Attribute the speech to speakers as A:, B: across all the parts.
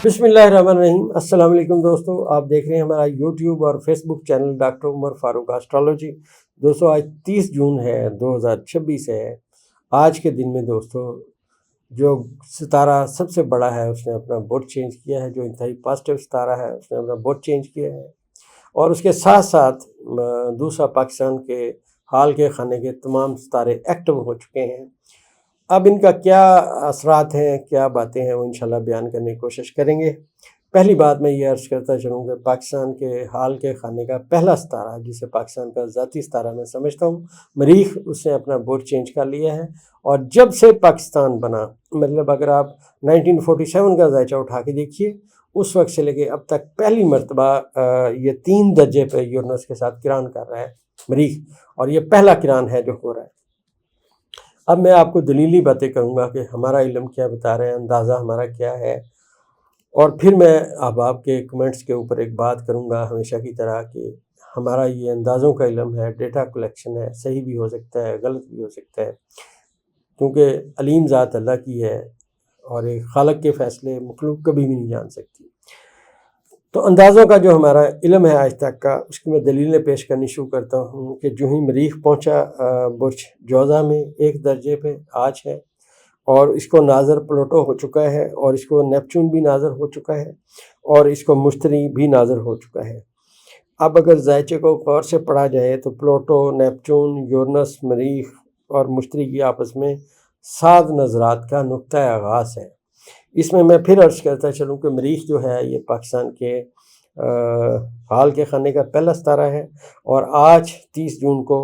A: बिस्मिल्लाहिर्रहमानिर्रहीम। अस्सलाम वालेकुम दोस्तों, आप देख रहे हैं हमारा यूट्यूब और Facebook channel doctor Umar Farooq astrology. दोस्तों आज 30 जून है, 2026 है। आज के दिन में दोस्तों जो सितारा सबसे बड़ा है उसने अपना बुर्ज चेंज किया है, जो इंतहाई पॉजिटिव सितारा है उसने अपना बुर्ज चेंज किया है। और उसके साथ साथ दूसरा पाकिस्तान के हाल के खाने के तमाम सितारे एक्टिव हो चुके हैं। अब इनका क्या असरात हैं, क्या बातें हैं, वो इंशाल्लाह बयान करने की कोशिश करेंगे। पहली बात मैं ये अर्ज़ करता चलूँ कि पाकिस्तान के हाल के खाने का पहला सितारा, जिसे पाकिस्तान का ज़ाती सितारा मैं समझता हूँ, मरीख, उसने अपना बुर्ज चेंज कर लिया है। और जब से पाकिस्तान बना, मतलब अगर आप 1947 का जायचा उठा के देखिए, उस वक्त से लेके अब तक पहली मरतबा ये 3 दर्जे पे यूरेनस के साथ किरान कर रहा है मरीख, और ये पहला किरान है जो हो रहा है। अब मैं आपको दलीली बातें करूंगा कि हमारा इल्म क्या बता रहे हैं, अंदाज़ा हमारा क्या है। और फिर मैं अब आपके कमेंट्स के ऊपर एक बात करूंगा हमेशा की तरह कि हमारा ये अंदाज़ों का इल्म है, डेटा कलेक्शन है, सही भी हो सकता है, गलत भी हो सकता है, क्योंकि अलीम ज़ात अल्लाह की है और एक खालक के फ़ैसले मखलूक कभी भी नहीं जान सकती। तो अंदाज़ों का जो हमारा इल्म है आज तक का, उसकी मैं दलीलें पेश करनी शुरू करता हूँ कि जो ही मरीख पहुँचा बुर्ज जोज़ा में 1 दर्जे पे आज है, और इसको नाज़र प्लूटो हो चुका है, और इसको नेपच्यून भी नाज़र हो चुका है, और इसको मुश्तरी भी नाज़र हो चुका है। अब अगर जायचे को गौर से पढ़ा जाए तो प्लूटो, नेपच्यून, यूरेनस, मरीख और मुश्तरी की आपस में 7 नज़रात का नुक्ता आगाज़ है। इसमें मैं फिर अर्ज़ करता चलूँ कि मरीख जो है ये पाकिस्तान के हाल के खाने का पहला सितारा है, और आज 30 जून को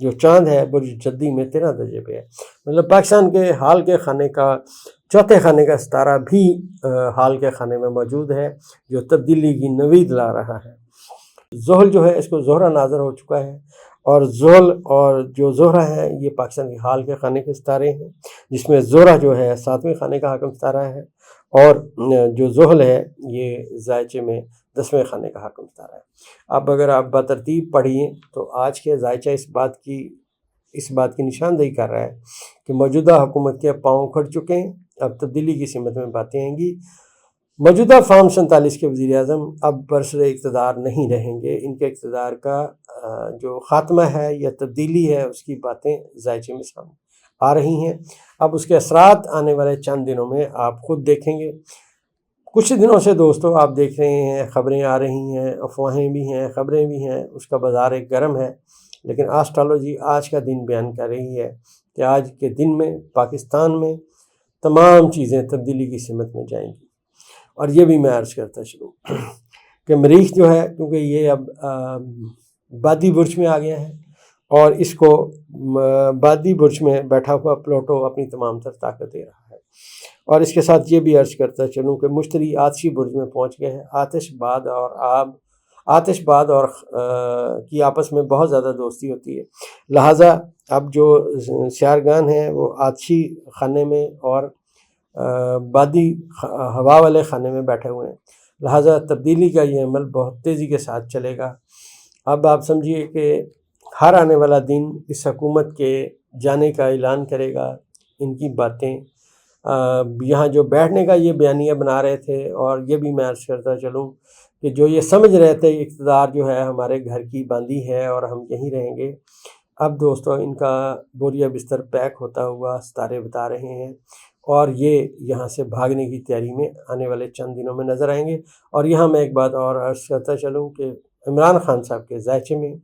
A: जो चाँद है बुर्ज जद्दी में 13 दर्जे पे है। मतलब पाकिस्तान के हाल के खाने का चौथे खाने का सितारा भी हाल के खाने में मौजूद है, जो तब्दीली की नवीद ला रहा है। ज़ोहल जो है इसको ज़ोहरा नाज़र हो चुका है, और ज़ोहल और जो ज़ोहरा है ये पाकिस्तान के हाल के खाने के सितारे हैं, जिसमें ज़ोहरा जो है 7वें खाने का हाकिम सितारा है, और जो ज़ोहल है ये जायचे में 10वें खाने का हाकिम सितारा है। अब अगर आप बतरतीब पढ़िए तो आज के जायचा इस बात की निशानदेही कर रहा है कि मौजूदा हुकूमत के पाँव उखड़ चुके हैं। अब तब्दीली की सिमत में बातें आएंगी। मौजूदा फार्म 47 के वज़ीर आज़म अब बरसरे इक़्तिदार नहीं रहेंगे। इनके इक़्तिदार का जो ख़ात्मा है या तब्दीली है, उसकी बातें जायचे में सामने आ रही हैं। अब उसके असरात आने वाले चंद दिनों में आप ख़ुद देखेंगे। कुछ दिनों से दोस्तों आप देख रहे हैं, ख़बरें आ रही हैं, अफवाहें भी हैं, ख़बरें भी हैं, उसका बाज़ार एक गर्म है। लेकिन एस्ट्रोलॉजी आज का दिन बयान कर रही है कि आज के दिन में पाकिस्तान में तमाम चीज़ें तब्दीली की सिमत में जाएंगी। और ये भी मैं अर्ज़ करता चलूँ कि मरीख जो है, क्योंकि ये अब बादी बुर्ज में आ गया है, और इसको बादी बुर्ज में बैठा हुआ प्लूटो अपनी तमाम तर ताकत दे रहा है। और इसके साथ ये भी अर्ज़ करता चलूँ कि मुश्तरी आतिशी बुर्ज में पहुँच गए हैं। आतिशबाद और की आपस में बहुत ज़्यादा दोस्ती होती है, लिहाजा अब जो शारगान हैं वो आतिशी खाने में और बादी हवा वाले खाने में बैठे हुए हैं। लिहाजा तब्दीली का ये अमल बहुत तेज़ी के साथ चलेगा। अब आप समझिए कि हर आने वाला दिन इस हुकूमत के जाने का ऐलान करेगा। इनकी बातें यहाँ जो बैठने का ये बयानिया बना रहे थे, और ये भी मैं अर्ज़ करता चलूँ कि जो ये समझ रहे थे इक़्तिदार जो है हमारे घर की बांदी है और हम यहीं रहेंगे, अब दोस्तों इनका बोरिया बिस्तर पैक होता हुआ सितारे बता रहे हैं, और ये यहाँ से भागने की तैयारी में आने वाले चंद दिनों में नज़र आएंगे। और यहाँ मैं एक बात और अर्ज़ करता चलूँ कि इमरान खान साहब के जायचे में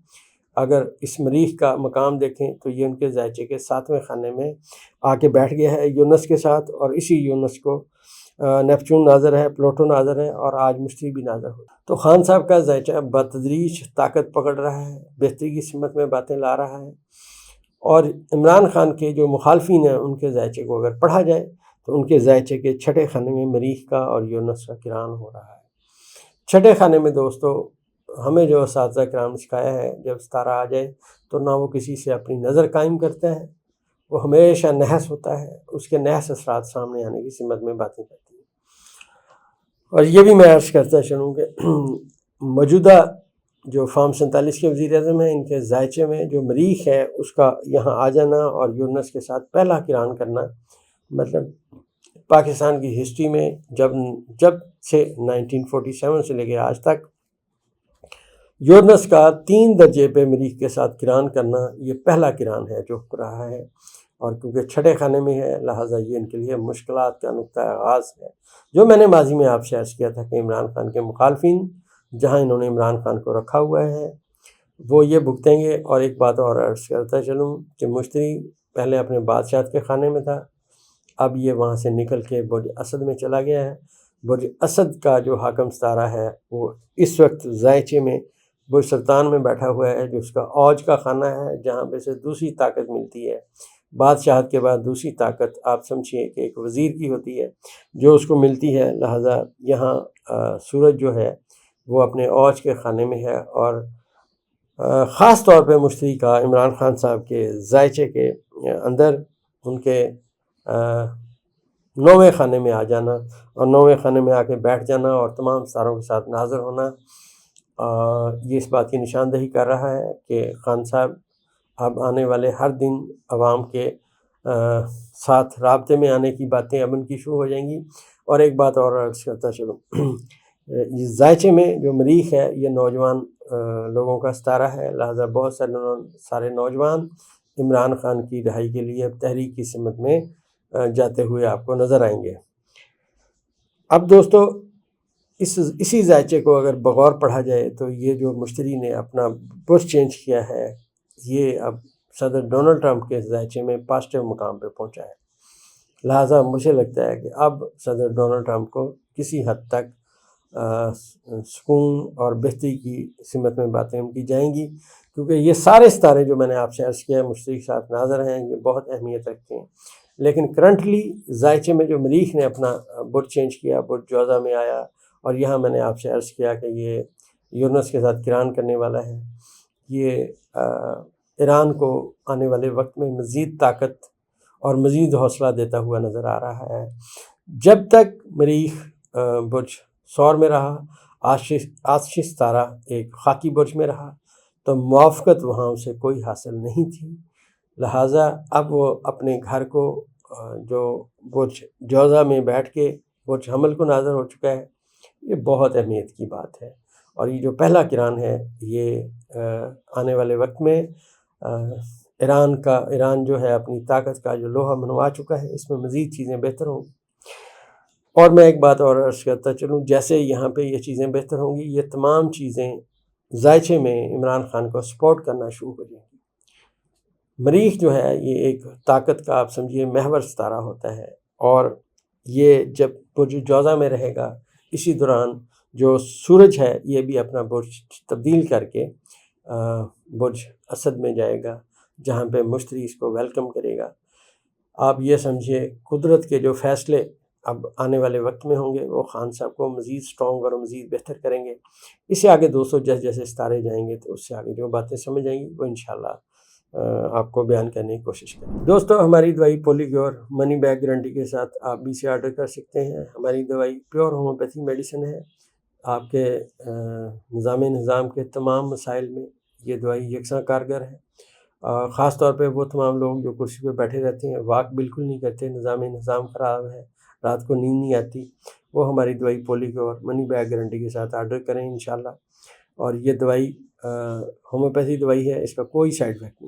A: अगर इस मरीख का मकाम देखें तो ये उनके जायचे के 7वें खाने में आके बैठ गया है यूरेनस के साथ, और इसी यूरेनस को नेपच्यून नाज़र है, प्लूटो नाज़र है, और आज मुश्तरी भी नाज़र हो। तो खान साहब का जायचा बतदरीज ताकत पकड़ रहा है, बेहतरी की सिमत में बातें ला रहा है। और इमरान खान के जो मुखालफिन हैं उनके जायचे को अगर पढ़ा जाए तो उनके जायचे के 6ठे खाने में मरीख का और यूरेनस का किरान हो रहा है। 6ठे खाने में दोस्तों हमें जो असातिज़ा किराम ने सिखाया है, जब सितारा आ जाए तो ना वो किसी से अपनी नज़र कायम करता है, वो हमेशा नहस होता है, उसके नहस असरात सामने आने की सिमत में बातें करती है। और ये भी मैं अर्ज़ करता चलूँ कि मौजूदा जो फार्म 47 के वज़ीर आज़म हैं, इनके जायचे में जो मरीख है उसका यहाँ आ जाना और यूरेनस के साथ पहला किरान करना, मतलब پاکستان کی ہسٹری میں جب سے 1947 سے لے کے آج تک یورنس کا 3 درجے پہ مریخ کے ساتھ کران کرنا یہ پہلا کران ہے جو ہو رہا ہے، اور کیونکہ چھٹے خانے میں ہے لہٰذا یہ ان کے لیے مشکلات کا نقطہ آغاز ہے، جو میں نے ماضی میں آپ سے عرض کیا تھا کہ عمران خان کے مخالفین جہاں انہوں نے عمران خان کو رکھا ہوا ہے وہ یہ بھگتیں گے۔ اور ایک بات اور عرض کرتا چلوں کہ مشتری پہلے اپنے بادشاہت کے خانے میں تھا، اب یہ وہاں سے نکل کے برج اسد میں چلا گیا ہے۔ برج اسد کا جو حاکم ستارہ ہے وہ اس وقت ذائچے میں برج سلطان میں بیٹھا ہوا ہے، جو اس کا اوج کا خانہ ہے، جہاں پہ سے دوسری طاقت ملتی ہے۔ بادشاہت کے بعد دوسری طاقت آپ سمجھیے کہ ایک وزیر کی ہوتی ہے جو اس کو ملتی ہے، لہٰذا یہاں سورج جو ہے وہ اپنے اوج کے خانے میں ہے، اور خاص طور پہ مشتری کا عمران خان صاحب کے ذائچے کے اندر ان کے 9ویں خانے میں آ جانا اور 9ویں خانے میں آ کے بیٹھ جانا اور تمام ستاروں کے ساتھ ناظر ہونا، یہ اس بات کی نشاندہی کر رہا ہے کہ خان صاحب اب آنے والے ہر دن عوام کے ساتھ رابطے میں آنے کی باتیں اب ان کی شروع ہو جائیں گی۔ اور ایک بات اور عرض کرتا چلوں، ذائچے میں جو مریخ ہے یہ نوجوان لوگوں کا ستارہ ہے، لہٰذا بہت سارے نوجوان عمران خان کی رہائی کے لیے تحریک کی سمت میں جاتے ہوئے آپ کو نظر آئیں گے۔ اب دوستو اسی ذائچے کو اگر بغور پڑھا جائے تو یہ جو مشتری نے اپنا برج چینج کیا ہے یہ اب صدر ڈونلڈ ٹرمپ کے ذائچے میں پازیٹیو مقام پہ پہنچا ہے، لہٰذا مجھے لگتا ہے کہ اب صدر ڈونلڈ ٹرمپ کو کسی حد تک سکون اور بہتری کی سمت میں باتیں ان کی جائیں گی، کیونکہ یہ سارے ستارے جو میں نے آپ سے عرض کیا مشتری کے ساتھ ناظر ہیں یہ بہت اہمیت رکھتے ہیں، لیکن کرنٹلی ذائچے میں جو مریخ نے اپنا برج چینج کیا، برج جوزہ میں آیا، اور یہاں میں نے آپ سے عرض کیا کہ یہ یورنس کے ساتھ کران کرنے والا ہے، یہ ایران کو آنے والے وقت میں مزید طاقت اور مزید حوصلہ دیتا ہوا نظر آ رہا ہے۔ جب تک مریخ برج ثور میں رہا، آتشی ستارہ ایک خاکی برج میں رہا، تو موافقت وہاں اسے کوئی حاصل نہیں تھی، لہٰذا اب وہ اپنے گھر کو جو برج جوزہ میں بیٹھ کے برج حمل کو ناظر ہو چکا ہے، یہ بہت اہمیت کی بات ہے، اور یہ جو پہلا کران ہے یہ آنے والے وقت میں ایران جو ہے اپنی طاقت کا جو لوہا منوا چکا ہے اس میں مزید چیزیں بہتر ہوں گی۔ اور میں ایک بات اور عرض کرتا چلوں، جیسے یہاں پہ یہ چیزیں بہتر ہوں گی یہ تمام چیزیں ذائچے میں عمران خان کو سپورٹ کرنا شروع ہو جائیں گی۔ مریخ جو ہے یہ ایک طاقت کا آپ سمجھیے محور ستارہ ہوتا ہے، اور یہ جب برج جوزہ میں رہے گا اسی دوران جو سورج ہے یہ بھی اپنا برج تبدیل کر کے برج اسد میں جائے گا، جہاں پہ مشتری اس کو ویلکم کرے گا۔ آپ یہ سمجھیے قدرت کے جو فیصلے اب آنے والے وقت میں ہوں گے وہ خان صاحب کو مزید سٹرونگ اور مزید بہتر کریں گے۔ اس سے آگے دوستوں جیسے جیسے ستارے جائیں گے تو اس سے آگے جو باتیں سمجھ آئیں گی وہ انشاءاللہ آپ کو بیان کرنے کی کوشش کریں۔ دوستوں ہماری دوائی پولیکیور منی بیک گارنٹی کے ساتھ آپ بھی سے آرڈر کر سکتے ہیں۔ ہماری دوائی پیور ہومیوپیتھی میڈیسن ہے، آپ کے نظام کے تمام مسائل میں یہ دوائی یکساں کارگر ہے۔ خاص طور پہ وہ تمام لوگ جو کرسی پہ بیٹھے رہتے ہیں، واک بالکل نہیں کرتے، نظام خراب ہے، رات کو نیند نہیں آتی، وہ ہماری دوائی پولیکیور منی بیک گارنٹی کے ساتھ آرڈر کریں انشاءاللہ۔ اور یہ دوائی ہومیوپیتھی دوائی ہے، اس کا کوئی سائیڈ افیکٹ نہیں۔